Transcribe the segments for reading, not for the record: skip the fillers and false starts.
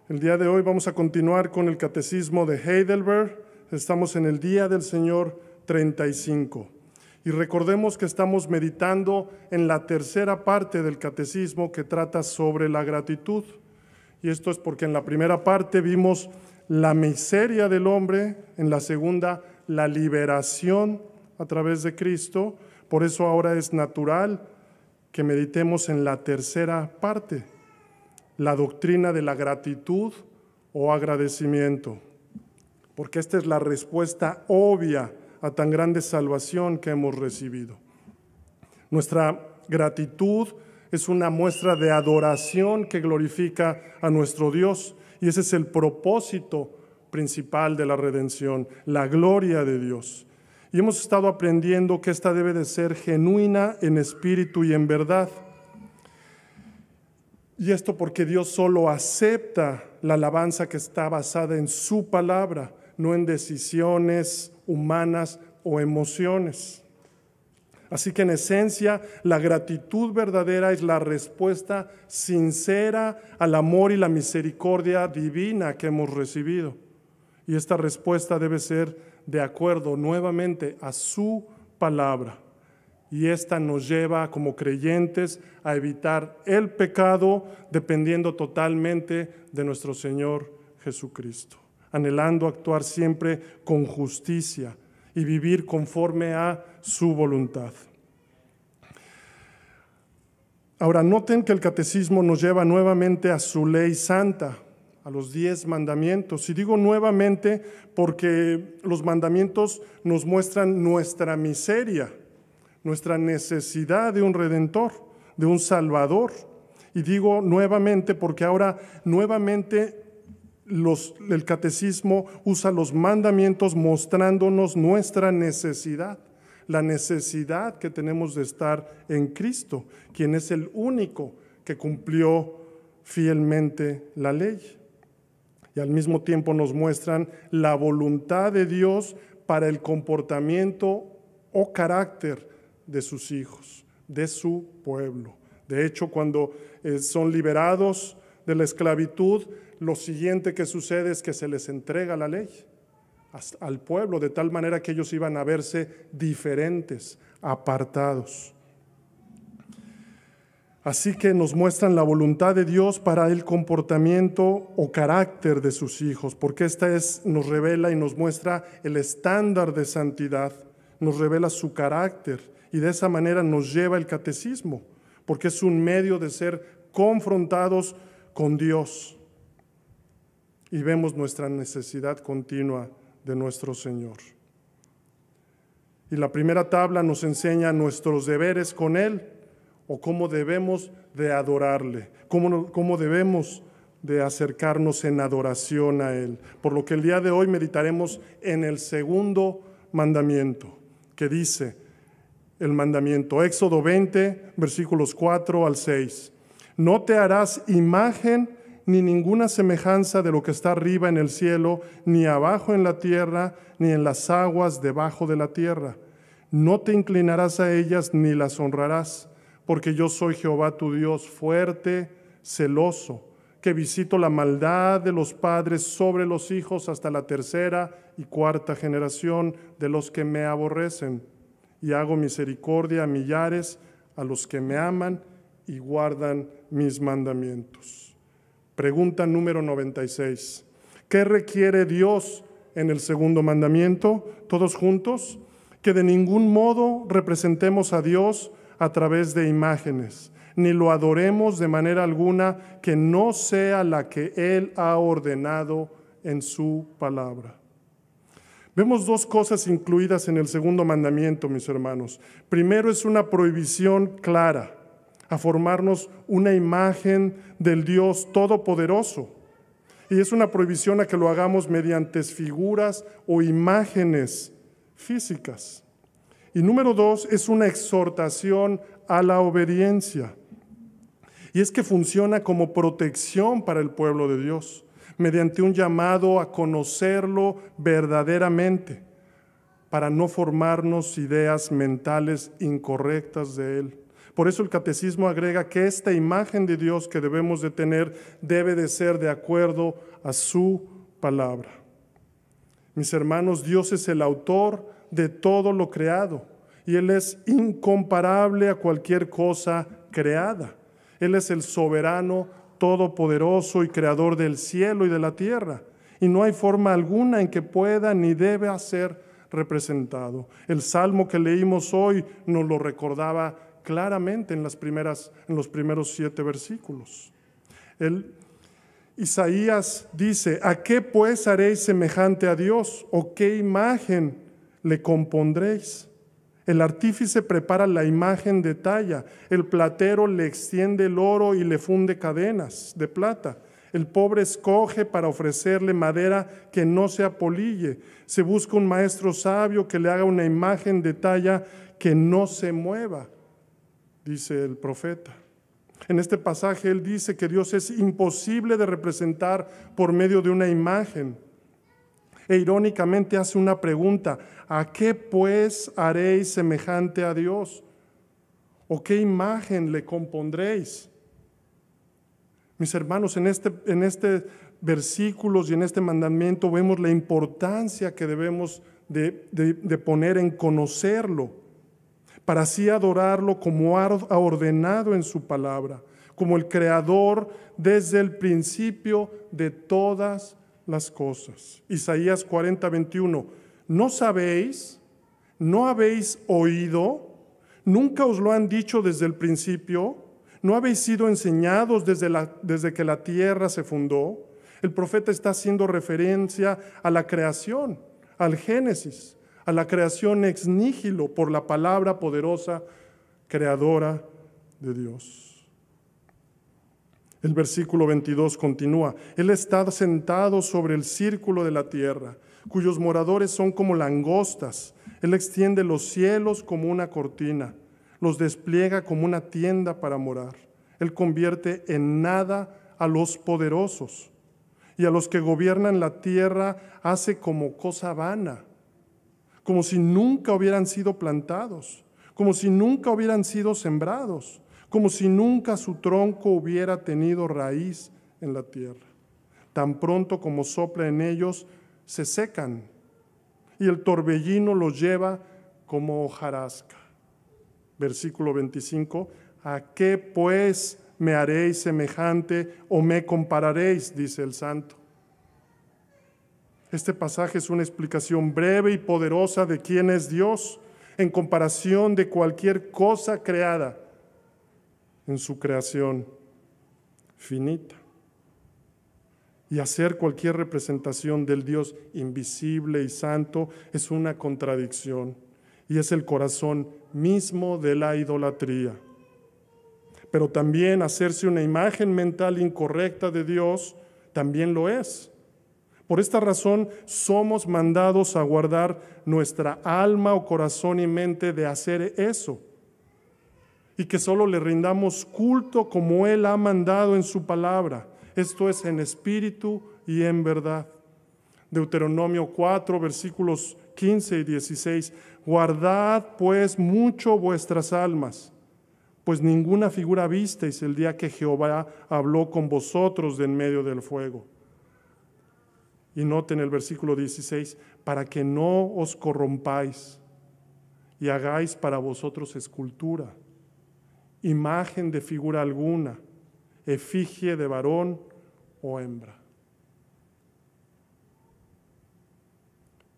El día de hoy vamos a continuar con el Catecismo de Heidelberg. Estamos en el Día del Señor 35. Y recordemos que estamos meditando en la tercera parte del Catecismo que trata sobre la gratitud. Y esto es porque en la primera parte vimos la miseria del hombre, en la segunda la liberación a través de Cristo. Por eso ahora es natural que meditemos en la tercera parte, la doctrina de la gratitud o agradecimiento, porque esta es la respuesta obvia a tan grande salvación que hemos recibido. Nuestra gratitud es una muestra de adoración que glorifica a nuestro Dios, y ese es el propósito principal de la redención, la gloria de Dios. Y hemos estado aprendiendo que esta debe de ser genuina en espíritu y en verdad. Y esto porque Dios solo acepta la alabanza que está basada en su palabra, no en decisiones humanas o emociones. Así que en esencia, la gratitud verdadera es la respuesta sincera al amor y la misericordia divina que hemos recibido. Y esta respuesta debe ser de acuerdo nuevamente a su palabra. Y esta nos lleva como creyentes a evitar el pecado dependiendo totalmente de nuestro Señor Jesucristo, anhelando actuar siempre con justicia y vivir conforme a su voluntad. Ahora, noten que el catecismo nos lleva nuevamente a su ley santa, a los 10 mandamientos. Y digo nuevamente porque los mandamientos nos muestran nuestra miseria, nuestra necesidad de un Redentor, de un Salvador. Y digo nuevamente porque ahora nuevamente el catecismo usa los mandamientos mostrándonos nuestra necesidad, la necesidad que tenemos de estar en Cristo, quien es el único que cumplió fielmente la ley. Y al mismo tiempo nos muestran la voluntad de Dios para el comportamiento o carácter de sus hijos, de su pueblo. De hecho, cuando son liberados de la esclavitud, lo siguiente que sucede es que se les entrega la ley al pueblo, de tal manera que ellos iban a verse diferentes, apartados. Así que nos muestran la voluntad de Dios para el comportamiento o carácter de sus hijos, porque nos revela y nos muestra el estándar de santidad, nos revela su carácter, y de esa manera nos lleva el catecismo, porque es un medio de ser confrontados con Dios. Y vemos nuestra necesidad continua de nuestro Señor. Y la primera tabla nos enseña nuestros deberes con Él, o cómo debemos de adorarle, cómo debemos de acercarnos en adoración a Él. Por lo que el día de hoy meditaremos en el segundo mandamiento, que dice el mandamiento, Éxodo 20, versículos 4 al 6. No te harás imagen ni ninguna semejanza de lo que está arriba en el cielo, ni abajo en la tierra, ni en las aguas debajo de la tierra. No te inclinarás a ellas ni las honrarás, porque yo soy Jehová tu Dios, fuerte, celoso, que visito la maldad de los padres sobre los hijos hasta la tercera y cuarta generación de los que me aborrecen, y hago misericordia a millares, a los que me aman y guardan mis mandamientos. Pregunta número 96. ¿Qué requiere Dios en el segundo mandamiento? Todos juntos, que de ningún modo representemos a Dios a través de imágenes, ni lo adoremos de manera alguna que no sea la que Él ha ordenado en su palabra. Vemos dos cosas incluidas en el segundo mandamiento, mis hermanos. Primero, es una prohibición clara a formarnos una imagen del Dios Todopoderoso. Y es una prohibición a que lo hagamos mediante figuras o imágenes físicas. Y número 2, es una exhortación a la obediencia. Y es que funciona como protección para el pueblo de Dios, mediante un llamado a conocerlo verdaderamente, para no formarnos ideas mentales incorrectas de Él. Por eso el catecismo agrega que esta imagen de Dios que debemos de tener debe de ser de acuerdo a su palabra. Mis hermanos, Dios es el autor de todo lo creado y Él es incomparable a cualquier cosa creada. Él es el soberano, todopoderoso y creador del cielo y de la tierra. Y no hay forma alguna en que pueda ni deba ser representado. El salmo que leímos hoy nos lo recordaba claramente en los primeros 7 versículos. Isaías dice: ¿a qué pues haréis semejante a Dios? ¿O qué imagen le compondréis? El artífice prepara la imagen de talla, el platero le extiende el oro y le funde cadenas de plata. El pobre escoge para ofrecerle madera que no se apolille. Se busca un maestro sabio que le haga una imagen de talla que no se mueva, dice el profeta. En este pasaje él dice que Dios es imposible de representar por medio de una imagen. E irónicamente hace una pregunta: ¿a qué pues haréis semejante a Dios? ¿O qué imagen le compondréis? Mis hermanos, en este versículos y en este mandamiento vemos la importancia que debemos de poner en conocerlo, para así adorarlo como ha ordenado en su palabra, como el creador desde el principio de todas las cosas. Isaías 40:21, ¿no sabéis? ¿No habéis oído? ¿Nunca os lo han dicho desde el principio? ¿No habéis sido enseñados desde que la tierra se fundó? El profeta está haciendo referencia a la creación, al Génesis, a la creación ex nihilo por la palabra poderosa creadora de Dios. El versículo 22 continúa: Él está sentado sobre el círculo de la tierra, cuyos moradores son como langostas. Él extiende los cielos como una cortina, los despliega como una tienda para morar. Él convierte en nada a los poderosos, y a los que gobiernan la tierra hace como cosa vana, como si nunca hubieran sido plantados, como si nunca hubieran sido sembrados, como si nunca su tronco hubiera tenido raíz en la tierra. Tan pronto como sopla en ellos, se secan, y el torbellino los lleva como hojarasca. Versículo 25, ¿a qué pues me haréis semejante o me compararéis? Dice el santo. Este pasaje es una explicación breve y poderosa de quién es Dios en comparación de cualquier cosa creada en su creación finita. Y hacer cualquier representación del Dios invisible y santo es una contradicción, y es el corazón mismo de la idolatría. Pero también hacerse una imagen mental incorrecta de Dios también lo es. Por esta razón somos mandados a guardar nuestra alma o corazón y mente de hacer eso, y que solo le rindamos culto como Él ha mandado en su palabra, esto es, en espíritu y en verdad. Deuteronomio 4, versículos 15 y 16, guardad pues mucho vuestras almas, pues ninguna figura visteis el día que Jehová habló con vosotros de en medio del fuego. Y noten el versículo 16, para que no os corrompáis y hagáis para vosotros escultura, imagen de figura alguna, efigie de varón o hembra.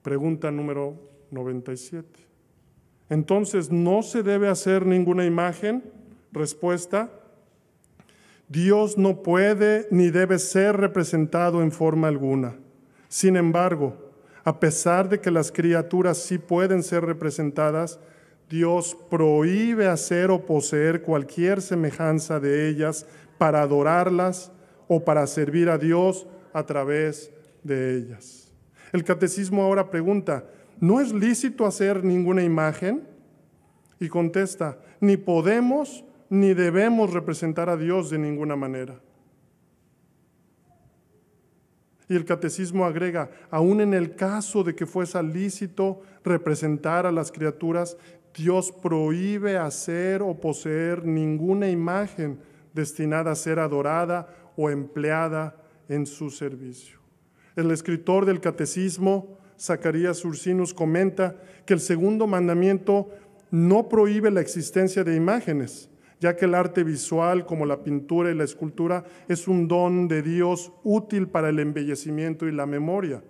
Pregunta número 97. Entonces, ¿no se debe hacer ninguna imagen? Respuesta: Dios no puede ni debe ser representado en forma alguna. Sin embargo, a pesar de que las criaturas sí pueden ser representadas, Dios prohíbe hacer o poseer cualquier semejanza de ellas para adorarlas o para servir a Dios a través de ellas. El catecismo ahora pregunta: ¿no es lícito hacer ninguna imagen? Y contesta: ni podemos ni debemos representar a Dios de ninguna manera. Y el catecismo agrega: aún en el caso de que fuese lícito representar a las criaturas, Dios prohíbe hacer o poseer ninguna imagen destinada a ser adorada o empleada en su servicio. El escritor del Catecismo, Zacarías Ursinus, comenta que el segundo mandamiento no prohíbe la existencia de imágenes, ya que el arte visual, como la pintura y la escultura, es un don de Dios útil para el embellecimiento y la memoria.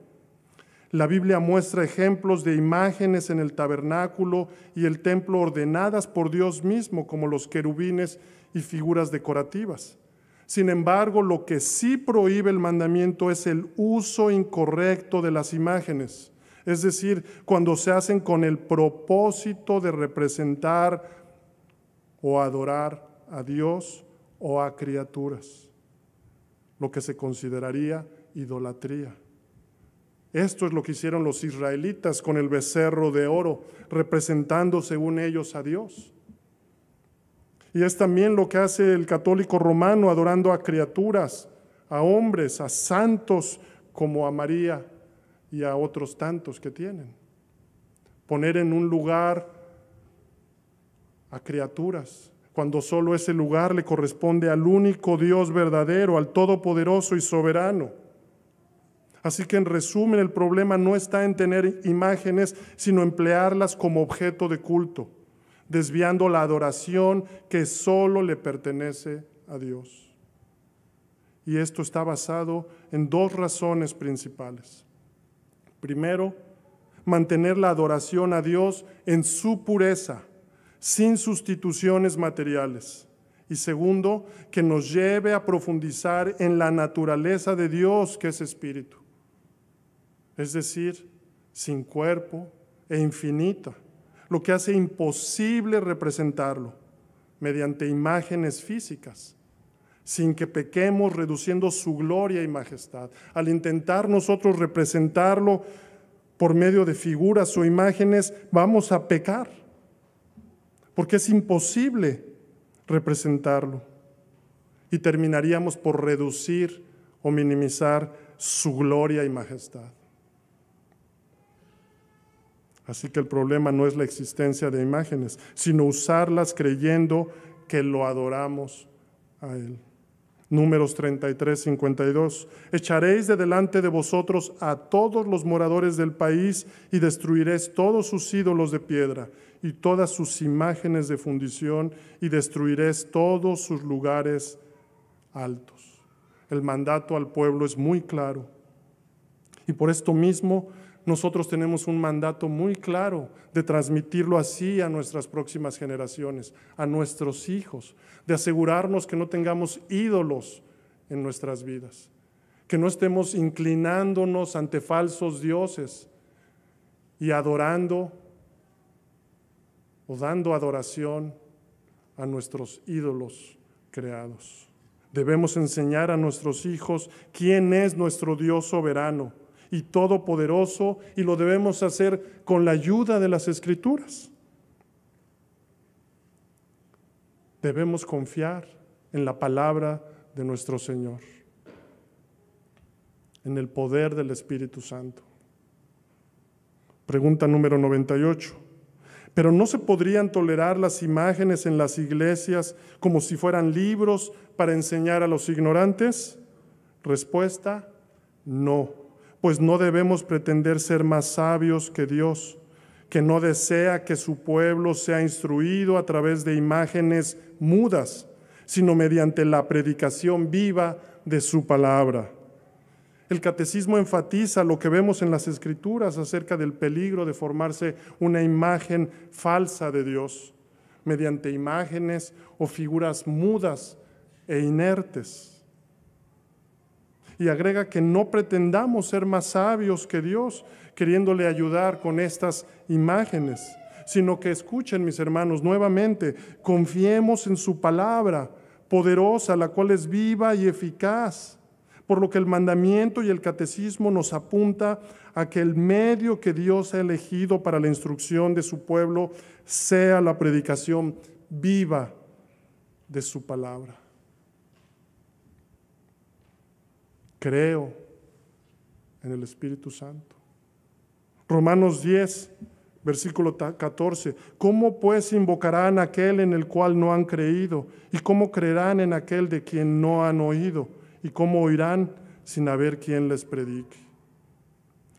La Biblia muestra ejemplos de imágenes en el tabernáculo y el templo ordenadas por Dios mismo, como los querubines y figuras decorativas. Sin embargo, lo que sí prohíbe el mandamiento es el uso incorrecto de las imágenes, es decir, cuando se hacen con el propósito de representar o adorar a Dios o a criaturas, lo que se consideraría idolatría. Esto es lo que hicieron los israelitas con el becerro de oro, representando según ellos a Dios. Y es también lo que hace el católico romano, adorando a criaturas, a hombres, a santos como a María y a otros tantos que tienen. Poner en un lugar a criaturas, cuando solo ese lugar le corresponde al único Dios verdadero, al Todopoderoso y Soberano. Así que en resumen, el problema no está en tener imágenes, sino emplearlas como objeto de culto, desviando la adoración que solo le pertenece a Dios. Y esto está basado en dos razones principales. Primero, mantener la adoración a Dios en su pureza, sin sustituciones materiales. Y segundo, que nos lleve a profundizar en la naturaleza de Dios, que es espíritu. Es decir, sin cuerpo e infinita, lo que hace imposible representarlo mediante imágenes físicas, sin que pequemos reduciendo su gloria y majestad. Al intentar nosotros representarlo por medio de figuras o imágenes, vamos a pecar, porque es imposible representarlo y terminaríamos por reducir o minimizar su gloria y majestad. Así que el problema no es la existencia de imágenes, sino usarlas creyendo que lo adoramos a Él. Números 33, 52. Echaréis de delante de vosotros a todos los moradores del país y destruiréis todos sus ídolos de piedra y todas sus imágenes de fundición y destruiréis todos sus lugares altos. El mandato al pueblo es muy claro. Y por esto mismo nosotros tenemos un mandato muy claro de transmitirlo así a nuestras próximas generaciones, a nuestros hijos, de asegurarnos que no tengamos ídolos en nuestras vidas, que no estemos inclinándonos ante falsos dioses y adorando o dando adoración a nuestros ídolos creados. Debemos enseñar a nuestros hijos quién es nuestro Dios soberano y todopoderoso, y lo debemos hacer con la ayuda de las Escrituras. Debemos confiar en la palabra de nuestro Señor, en el poder del Espíritu Santo. Pregunta número 98. ¿Pero no se podrían tolerar las imágenes en las iglesias como si fueran libros para enseñar a los ignorantes? Respuesta: no. Pues no debemos pretender ser más sabios que Dios, que no desea que su pueblo sea instruido a través de imágenes mudas, sino mediante la predicación viva de su palabra. El catecismo enfatiza lo que vemos en las Escrituras acerca del peligro de formarse una imagen falsa de Dios, mediante imágenes o figuras mudas e inertes. Y agrega que no pretendamos ser más sabios que Dios, queriéndole ayudar con estas imágenes, sino que escuchen, mis hermanos, nuevamente, confiemos en su palabra poderosa, la cual es viva y eficaz, por lo que el mandamiento y el catecismo nos apunta a que el medio que Dios ha elegido para la instrucción de su pueblo sea la predicación viva de su palabra. Creo en el Espíritu Santo. Romanos 10, Versículo 14. ¿Cómo pues invocarán a aquel en el cual no han creído? ¿Y cómo creerán en aquel de quien no han oído? ¿Y cómo oirán sin haber quien les predique?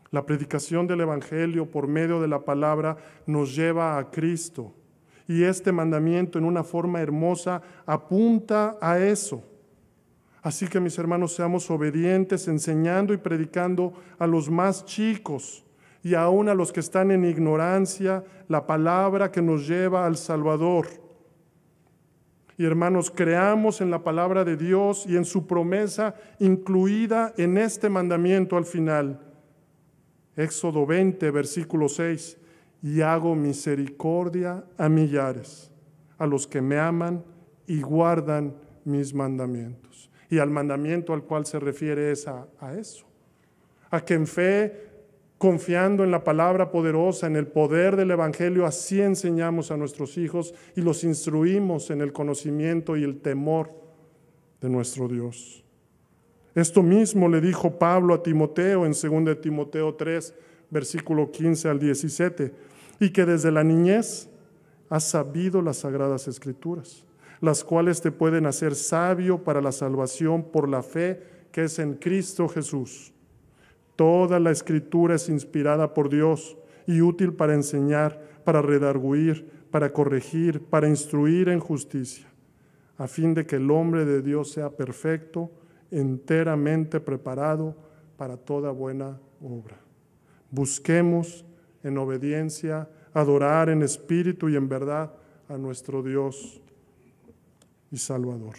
La predicación del Evangelio por medio de la palabra nos lleva a Cristo. Y este mandamiento en una forma hermosa apunta a eso. Así que mis hermanos, seamos obedientes, enseñando y predicando a los más chicos y aún a los que están en ignorancia la palabra que nos lleva al Salvador. Y hermanos, creamos en la palabra de Dios y en su promesa incluida en este mandamiento al final. Éxodo 20, versículo 6. Y hago misericordia a millares, a los que me aman y guardan mis mandamientos. Y al mandamiento al cual se refiere es a eso. A que en fe, confiando en la palabra poderosa, en el poder del Evangelio, así enseñamos a nuestros hijos y los instruimos en el conocimiento y el temor de nuestro Dios. Esto mismo le dijo Pablo a Timoteo en 2 Timoteo 3, versículo 15 al 17, y que desde la niñez has sabido las sagradas escrituras, las cuales te pueden hacer sabio para la salvación por la fe que es en Cristo Jesús. Toda la escritura es inspirada por Dios y útil para enseñar, para redarguir, para corregir, para instruir en justicia, a fin de que el hombre de Dios sea perfecto, enteramente preparado para toda buena obra. Busquemos en obediencia, adorar en espíritu y en verdad a nuestro Dios y Salvador.